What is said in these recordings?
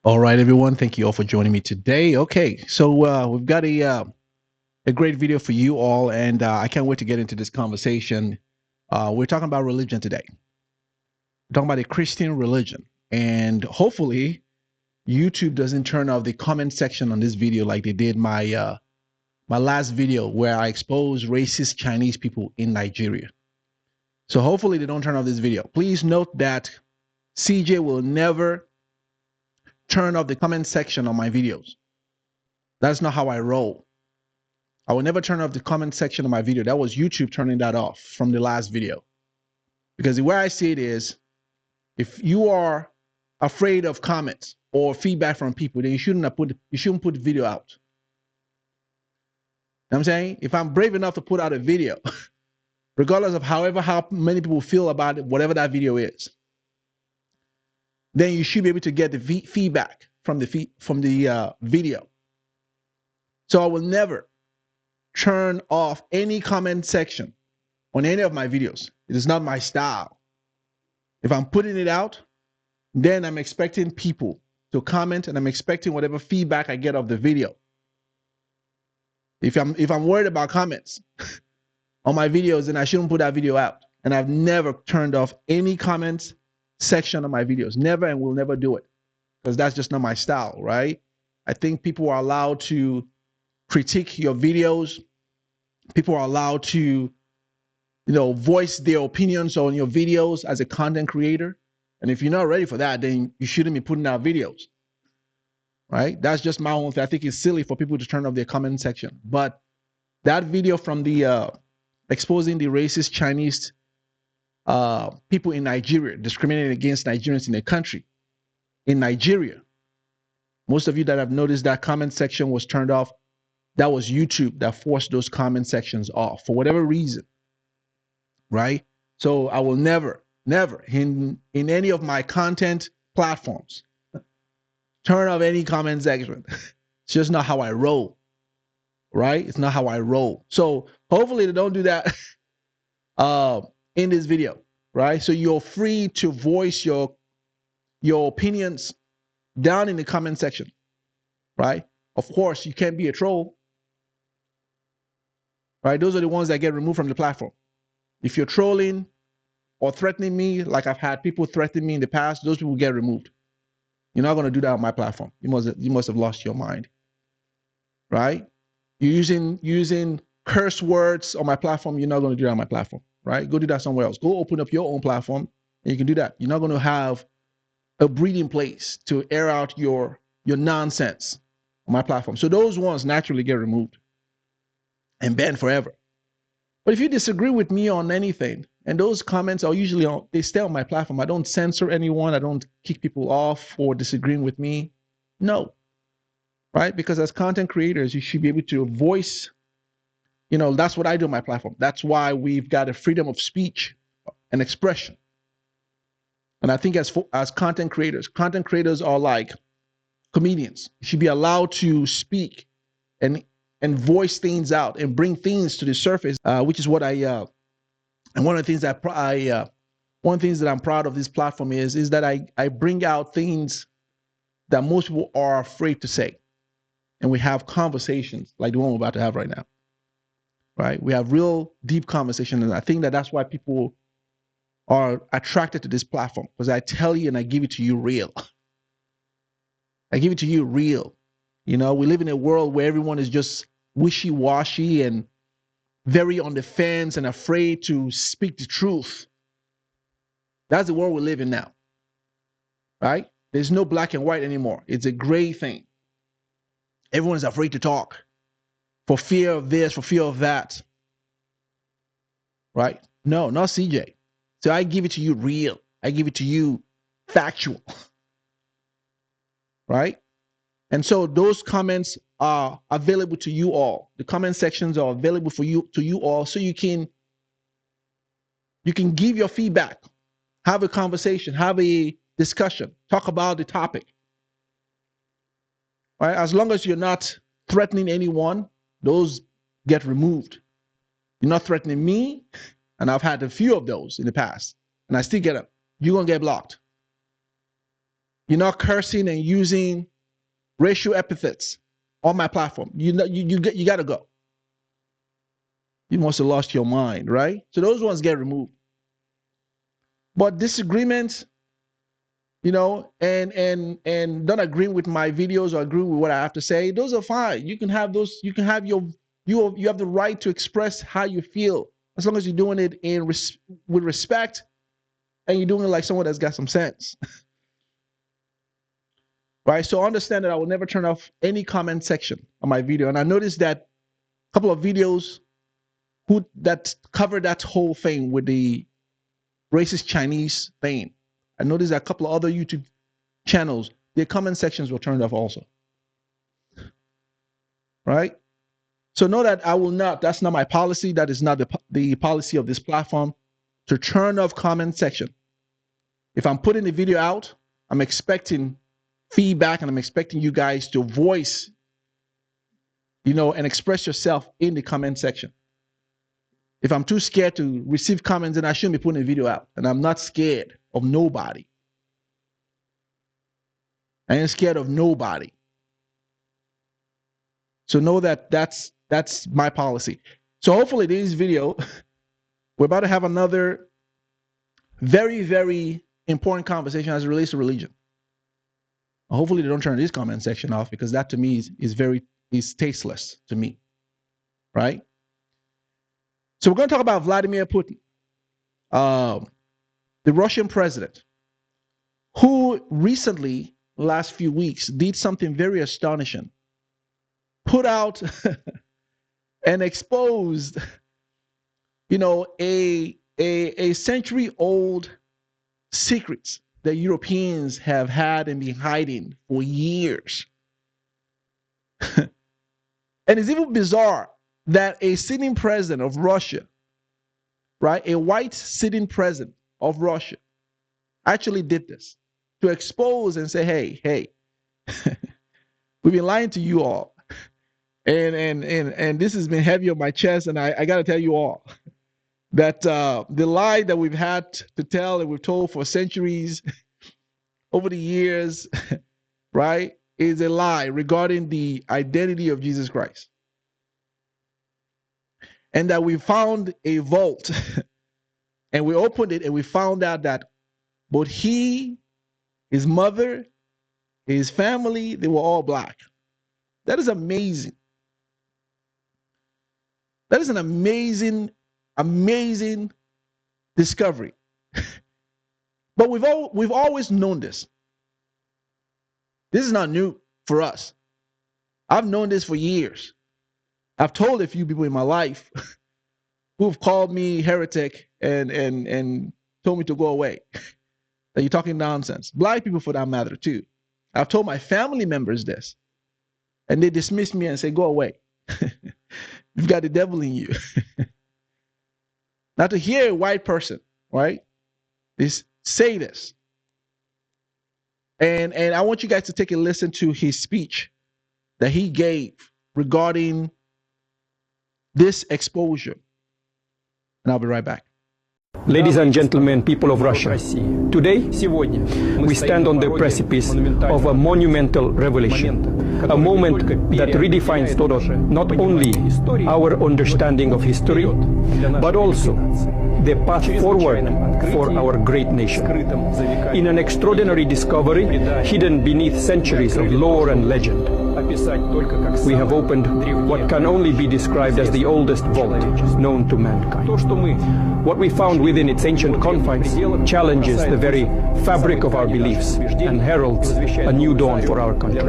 All right, everyone. Thank you all for joining me today. Okay, so we've got a great video for you all, and I can't wait to get into this conversation. We're talking about religion today. We're talking about a Christian religion, and hopefully, YouTube doesn't turn off the comment section on this video like they did my last video where I exposed racist Chinese people in Nigeria. So hopefully, they don't turn off this video. Please note that CJ will never turn off the comment section on my videos. That's not how I roll. I will never turn off the comment section of my video. That was YouTube turning that off from the last video. Because the way I see it is, if you are afraid of comments or feedback from people, then you shouldn't put the video out. You know what I'm saying? If I'm brave enough to put out a video, regardless of how many people feel about it, whatever that video is, then you should be able to get the feedback from the video. So I will never turn off any comment section on any of my videos. It is not my style. If I'm putting it out, then I'm expecting people to comment, and I'm expecting whatever feedback I get of the video. If I'm worried about comments on my videos, then I shouldn't put that video out. And I've never turned off any comments section of my videos. Never, and will never do it, because that's just not my style, right? I think people are allowed to critique your videos. People are allowed to, voice their opinions on your videos as a content creator. And if you're not ready for that, then you shouldn't be putting out videos, right? That's just my own thing. I think it's silly for people to turn off their comment section. But that video from the exposing the racist Chinese people in Nigeria, discriminating against Nigerians in the country, in Nigeria, most of you that have noticed that comment section was turned off, that was YouTube that forced those comment sections off for whatever reason, right? So I will never in any of my content platforms turn off any comment section. It's just not how I roll, right? It's not how I roll. So hopefully they don't do that in this video, right? So you're free to voice your opinions down in the comment section, right? Of course, you can't be a troll, right? Those are the ones that get removed from the platform. If you're trolling or threatening me, like I've had people threaten me in the past, those people get removed. You're not going to do that on my platform. You must have lost your mind, right? You're using curse words on my platform. You're not going to do that on my platform, right? Go do that somewhere else. Go open up your own platform, and you can do that. You're not going to have a breeding place to air out your nonsense on my platform. So those ones naturally get removed and banned forever. But if you disagree with me on anything, and those comments are usually they stay on my platform. I don't censor anyone. I don't kick people off for disagreeing with me. No, right? Because as content creators, you should be able to voice. That's what I do on my platform. That's why we've got a freedom of speech and expression. And I think as content creators are like comedians. You should be allowed to speak and voice things out and bring things to the surface, which is what and one of the things that I'm proud of this platform is that I bring out things that most people are afraid to say, and we have conversations like the one we're about to have right now, right? We have real deep conversations, and I think that's why people are attracted to this platform, because I tell you and I give it to you real. I give it to you real. We live in a world where everyone is just wishy-washy and very on the fence and afraid to speak the truth. That's the world we live in now, right? There's no black and white anymore. It's a gray thing. Everyone's afraid to talk for fear of this, for fear of that, right? No, not CJ. So I give it to you real. I give it to you factual, right? And so those comments are available to you all. The comment sections are available to you all, so you can give your feedback, have a conversation, have a discussion, talk about the topic. Right? As long as you're not threatening anyone, those get removed. You're not threatening me, and I've had a few of those in the past, and I still get them. You're gonna get blocked. You're not cursing and using racial epithets on my platform. You got to go. You must have lost your mind, right? So those ones get removed. But disagreements, you know, and don't agree with my videos or agree with what I have to say, those are fine. You can have those. You can have you have the right to express how you feel, as long as you're doing it with respect, and you're doing it like someone that's got some sense. Right? So understand that I will never turn off any comment section on my video. And I noticed that a couple of videos that covered that whole thing with the racist Chinese thing. I noticed that a couple of other YouTube channels, their comment sections were turned off also. Right? So know that I will not, that's not my policy. That is not the policy of this platform, to turn off comment section. If I'm putting the video out, I'm expecting feedback, and I'm expecting you guys to voice, you know, and express yourself in the comment section. If I'm too scared to receive comments, then I shouldn't be putting a video out. And I'm not scared of nobody. I ain't scared of nobody. So know that that's my policy. So hopefully this video, we're about to have another very, very important conversation as it relates to religion. Hopefully they don't turn this comment section off, because that to me is tasteless to me, right? So we're going to talk about Vladimir Putin, the Russian president, who recently, last few weeks, did something very astonishing. Put out and exposed, you know, a century-old secrets that Europeans have had and been hiding for years. And it's even bizarre that a sitting president of Russia, right, a white sitting president of Russia, actually did this to expose and say, hey, we've been lying to you all. And this has been heavy on my chest, and I got to tell you all that the lie that we've had to tell and we've told for centuries over the years, right, is a lie regarding the identity of Jesus Christ. And that we found a vault and we opened it and we found out that both he, his mother, his family, they were all black. That is amazing. That is an amazing, amazing discovery. But we've always known this. This is not new for us. I've known this for years. I've told a few people in my life who have called me heretic and told me to go away, that you're talking nonsense. Black people, for that matter, too. I've told my family members this, and they dismiss me and say, go away. You've got the devil in you. Now, to hear a white person, right, say this, and I want you guys to take a listen to his speech that he gave regarding this exposure. And I'll be right back. Ladies and gentlemen, people of Russia, today we stand on the precipice of a monumental revelation, a moment that redefines not only our understanding of history, but also the path forward for our great nation. In an extraordinary discovery hidden beneath centuries of lore and legend, we have opened what can only be described as the oldest vault known to mankind. What we found within its ancient confines challenges the very fabric of our beliefs and heralds a new dawn for our country.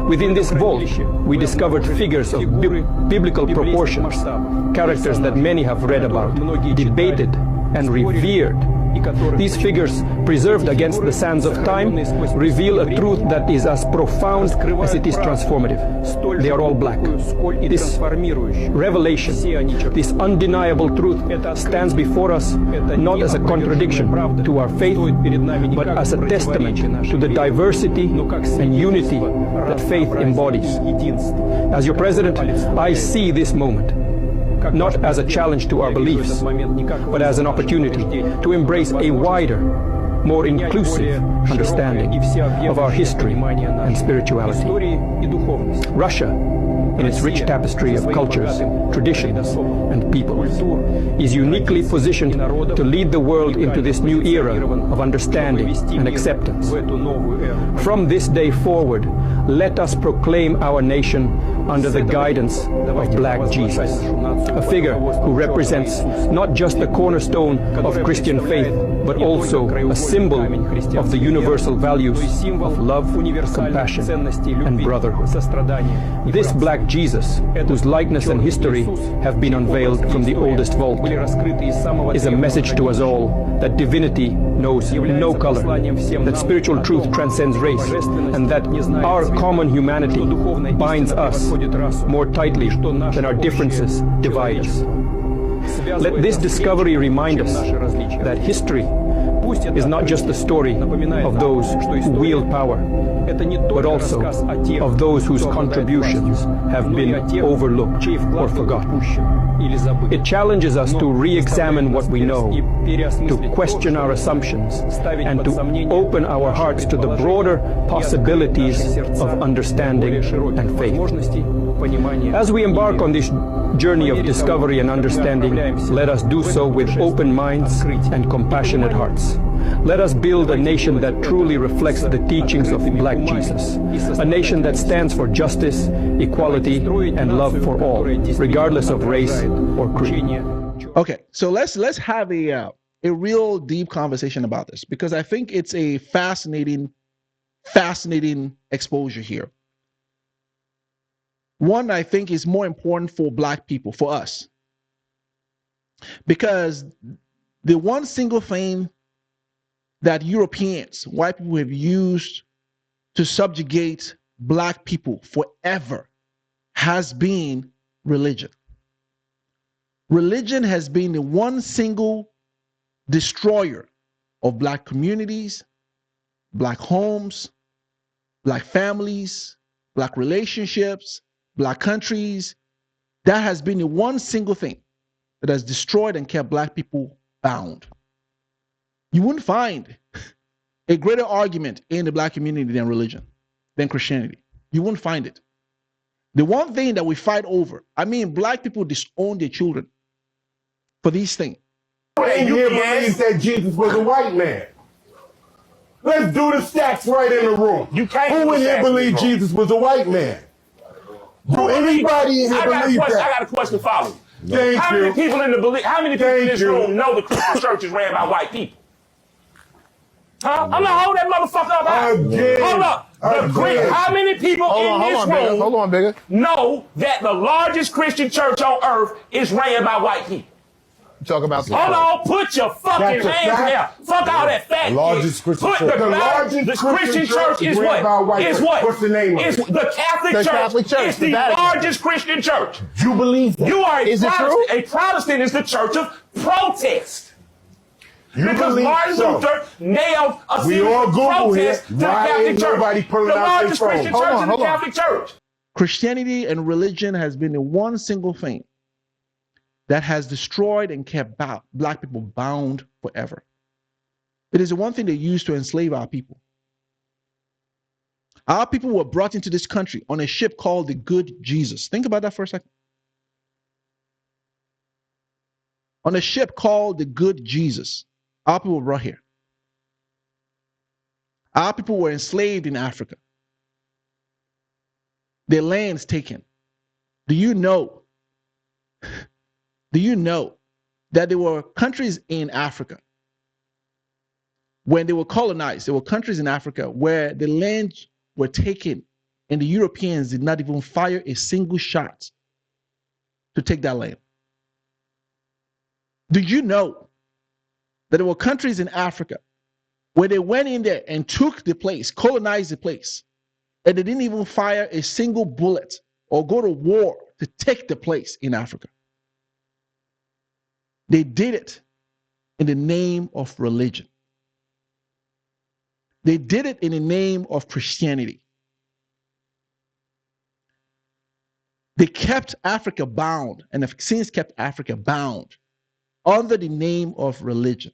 Within this vault, we discovered figures of biblical proportions, characters that many have read about, debated, and revered. These figures, preserved against the sands of time, reveal a truth that is as profound as it is transformative. They are all black. This revelation, this undeniable truth, stands before us not as a contradiction to our faith, but as a testament to the diversity and unity that faith embodies. As your president, I see this moment not as a challenge to our beliefs, but as an opportunity to embrace a wider, more inclusive understanding of our history and spirituality. Russia, in its rich tapestry of cultures, traditions, and peoples, is uniquely positioned to lead the world into this new era of understanding and acceptance. From this day forward, let us proclaim our nation under the guidance of Black Jesus, a figure who represents not just the cornerstone of Christian faith, but also a symbol of the universal values of love, compassion, and brotherhood. This Black Jesus, whose likeness and history have been unveiled from the oldest vault, is a message to us all that divinity knows no color, that spiritual truth transcends race, and that our common humanity binds us more tightly than our differences divide us. Let this discovery remind us that history is not just the story of those who wield power, but also of those whose contributions have been overlooked or forgotten. It challenges us to re-examine what we know, to question our assumptions, and to open our hearts to the broader possibilities of understanding and faith. As we embark on this journey of discovery and understanding, let us do so with open minds and compassionate hearts. Let us build a nation that truly reflects the teachings of Black Jesus, a nation that stands for justice, equality, and love for all, regardless of race or creed. Okay, so let's have a real deep conversation about this, because I think it's a fascinating exposure here. One, I think, is more important for Black people, for us, because the one single thing that Europeans, white people, have used to subjugate Black people forever has been religion. Religion has been the one single destroyer of Black communities, Black homes, Black families, Black relationships, Black countries. That has been the one single thing that has destroyed and kept Black people bound. You wouldn't find a greater argument in the Black community than religion, than Christianity. You wouldn't find it. The one thing that we fight over, I mean, Black people disown their children for these things. And you believe that Jesus was a white man. Let's do the stats right in the room. You can't. Who in here believe Jesus was a white man? Do anybody in here believe that? I got a question for you. Thank you. How many people in this room know the Christian church is ran by white people? Huh? I'm gonna hold that motherfucker up. Again. Hold up. How many people in this room know that the largest Christian church on earth is ran by white people? Talk about Hold on, put your fucking hands there. Fuck all that fact. The largest Christian church. The largest Christian church is what? Is what? What's the name of it? It's the Catholic Church. It's the largest Christian church. You believe that? You are Is it true? A Protestant is the church of protest. You because believe Martin so? Luther nailed a We series all of Google protests here. to the Why Catholic ain't Church. nobody pulling The out their largest phone? Christian Hold church on, is the hold on. Catholic Church. Christianity and religion has been the one single thing that has destroyed and kept Black people bound forever. It is the one thing they used to enslave our people. Our people were brought into this country on a ship called the Good Jesus. Think about that for a second. On a ship called the Good Jesus, our people were brought here. Our people were enslaved in Africa. Their lands taken. Do you know that there were countries in Africa when they were colonized? There were countries in Africa where the lands were taken and the Europeans did not even fire a single shot to take that land. Did you know that there were countries in Africa where they went in there and took the place, colonized the place, and they didn't even fire a single bullet or go to war to take the place in Africa? They did it in the name of religion. They did it in the name of Christianity. They kept Africa bound and have since kept Africa bound under the name of religion.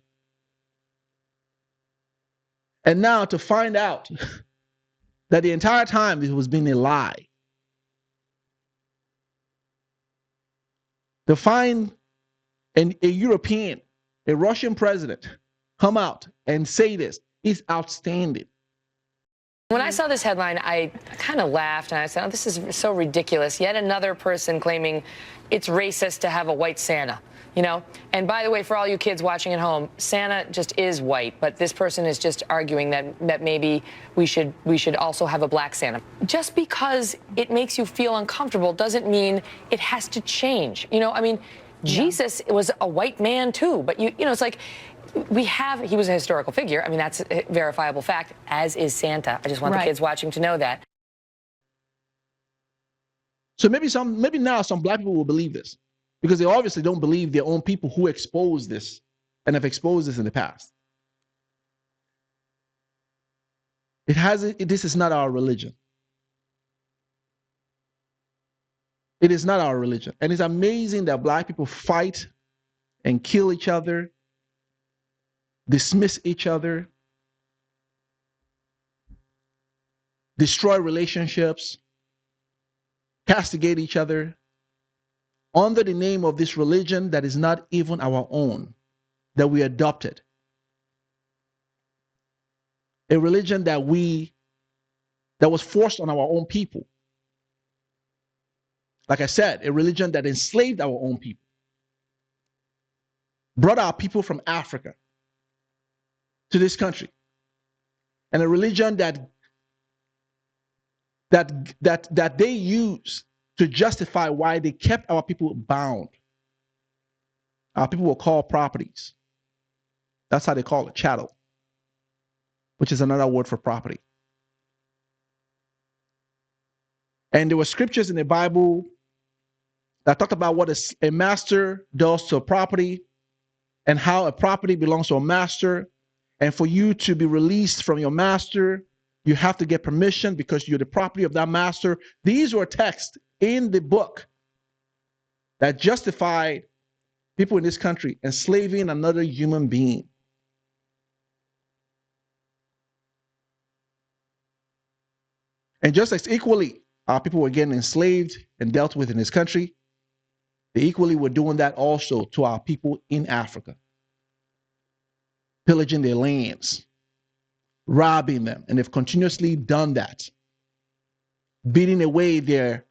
And now to find out that the entire time it was being a lie. To find a European, a Russian president come out and say this is outstanding. When I saw this headline, I kind of laughed and I said, oh, this is so ridiculous. Yet another person claiming it's racist to have a white Santa, you know? And by the way, for all you kids watching at home, Santa just is white, but this person is just arguing that maybe we should also have a black Santa. Just because it makes you feel uncomfortable doesn't mean it has to change. You know, I mean, Jesus was a white man too, but you know, it's like, he was a historical figure. I mean, that's a verifiable fact, as is Santa. I just want the kids watching to know that. So maybe now some black people will believe this because they obviously don't believe their own people who exposed this and have exposed this in the past. This is not our religion. It is not our religion. And it's amazing that black people fight and kill each other, dismiss each other, destroy relationships, castigate each other under the name of this religion that is not even our own, that we adopted. A religion that was forced on our own people. Like I said, a religion that enslaved our own people. Brought our people from Africa to this country, and a religion that they use to justify why they kept our people bound. Our people were called properties. That's how they call it, chattel, which is another word for property. And there were scriptures in the Bible that talked about what a master does to a property and how a property belongs to a master. And for you to be released from your master, you have to get permission because you're the property of that master. These were texts in the book that justified people in this country enslaving another human being. And just as equally, our people were getting enslaved and dealt with in this country, they equally were doing that also to our people in Africa. Pillaging their lands, robbing them, and they've continuously done that, beating away their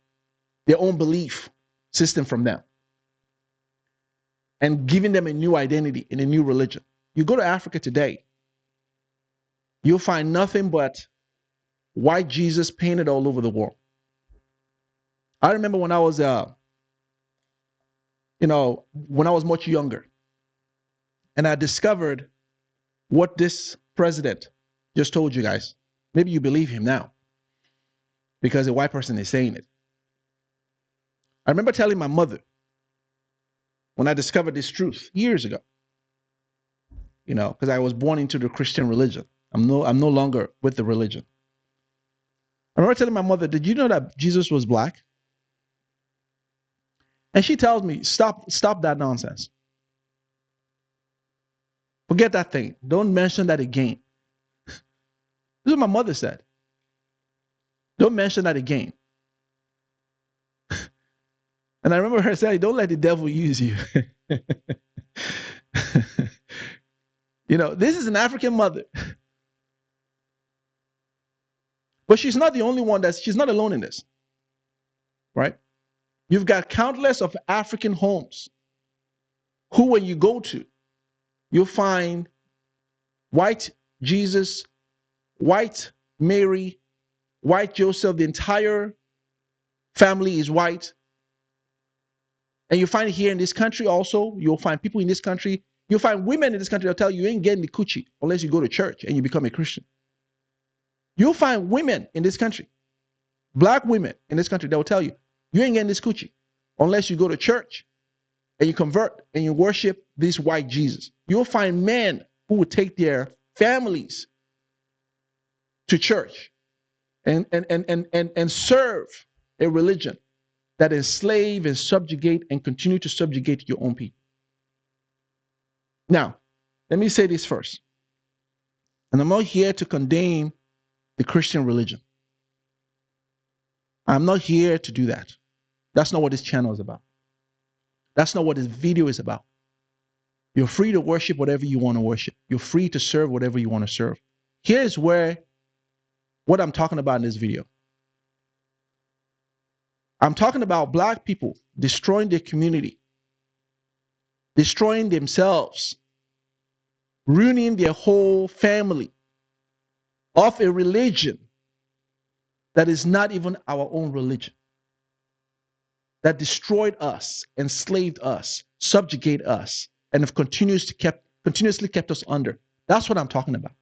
own belief system from them, and giving them a new identity in a new religion. You go to Africa today, you'll find nothing but white Jesus painted all over the world. I remember when I was, when I was much younger, and I discovered what this president just told you guys. Maybe you believe him now because a white person is saying it. I remember telling my mother when I discovered this truth years ago, because I was born into the Christian religion. I'm no longer with the religion. I remember telling my mother, did you know that Jesus was black? And she tells me, stop that nonsense. Forget that thing. Don't mention that again. This is what my mother said. Don't mention that again. And I remember her saying, don't let the devil use you. This is an African mother. But she's not the only one she's not alone in this. Right? You've got countless of African homes who, when you go to, you'll find white Jesus, white Mary, white Joseph. The entire family is white. And you find it here in this country also. You'll find people in this country. You'll find women in this country that'll tell you ain't getting the coochie unless you go to church and you become a Christian. You'll find women in this country, black women in this country, that will tell you, you ain't getting this coochie unless you go to church and you convert and you worship this white Jesus. You'll find men who will take their families to church and serve a religion that enslave and subjugate and continue to subjugate your own people. Now, let me say this first. And I'm not here to condemn the Christian religion. I'm not here to do that. That's not what this channel is about. That's not what this video is about. You're free to worship whatever you want to worship. You're free to serve whatever you want to serve. Here's what I'm talking about in this video. I'm talking about black people destroying their community, destroying themselves, ruining their whole family of a religion that is not even our own religion, that destroyed us, enslaved us, subjugate us, and have continuously kept us under. That's what I'm talking about.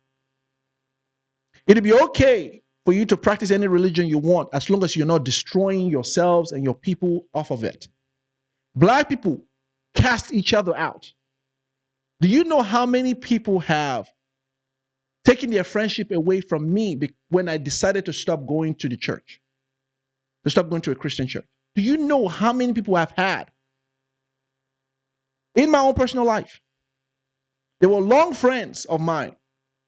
It'll be okay for you to practice any religion you want as long as you're not destroying yourselves and your people off of it. Black people cast each other out. Do you know how many people have taken their friendship away from me when I decided to stop going to the church, to stop going to a Christian church? Do you know how many people I've had in my own personal life? They were long friends of mine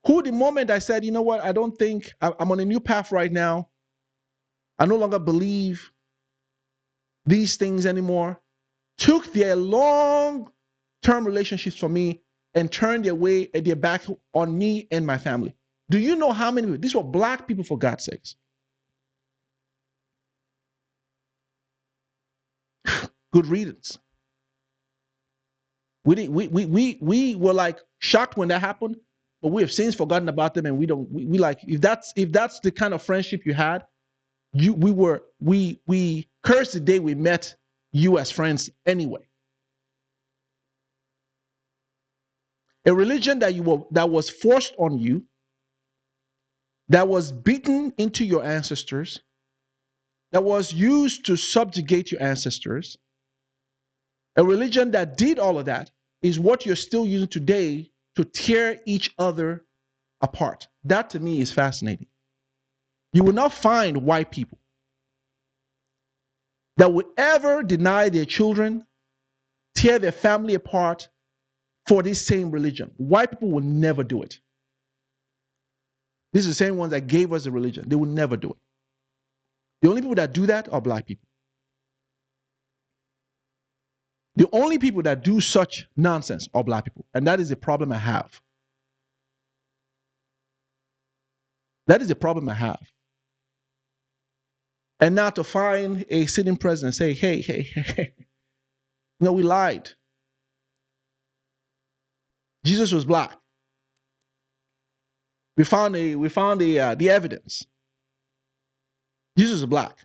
who, the moment I said, you know what, I don't think, I'm on a new path right now, I no longer believe these things anymore, took their long-term relationships from me and turned their back on me and my family. Do you know how many people? These were black people, for God's sakes. Good riddance. We were like shocked when that happened, but we have since forgotten about them, and we like, if that's the kind of friendship you had, we cursed the day we met you as friends anyway. A religion that was forced on you, that was beaten into your ancestors, that was used to subjugate your ancestors. A religion that did all of that is what you're still using today to tear each other apart. That to me is fascinating. You will not find white people that would ever deny their children, tear their family apart for this same religion. White people will never do it. These are the same ones that gave us the religion. They will never do it. The only people that do that are black people. The only people that do such nonsense are black people. And that is a problem I have. That is a problem I have. And now to find a sitting president and say, hey, no, we lied. Jesus was black. We found the evidence. Jesus is black.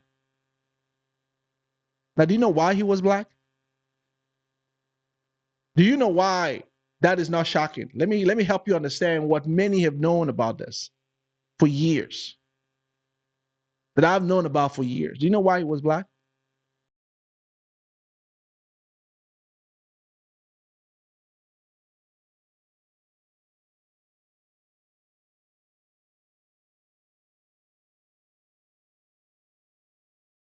Now, do you know why he was black? Do you know why that is not shocking? Let me help you understand what many have known about this for years. That I've known about for years. Do you know why he was black?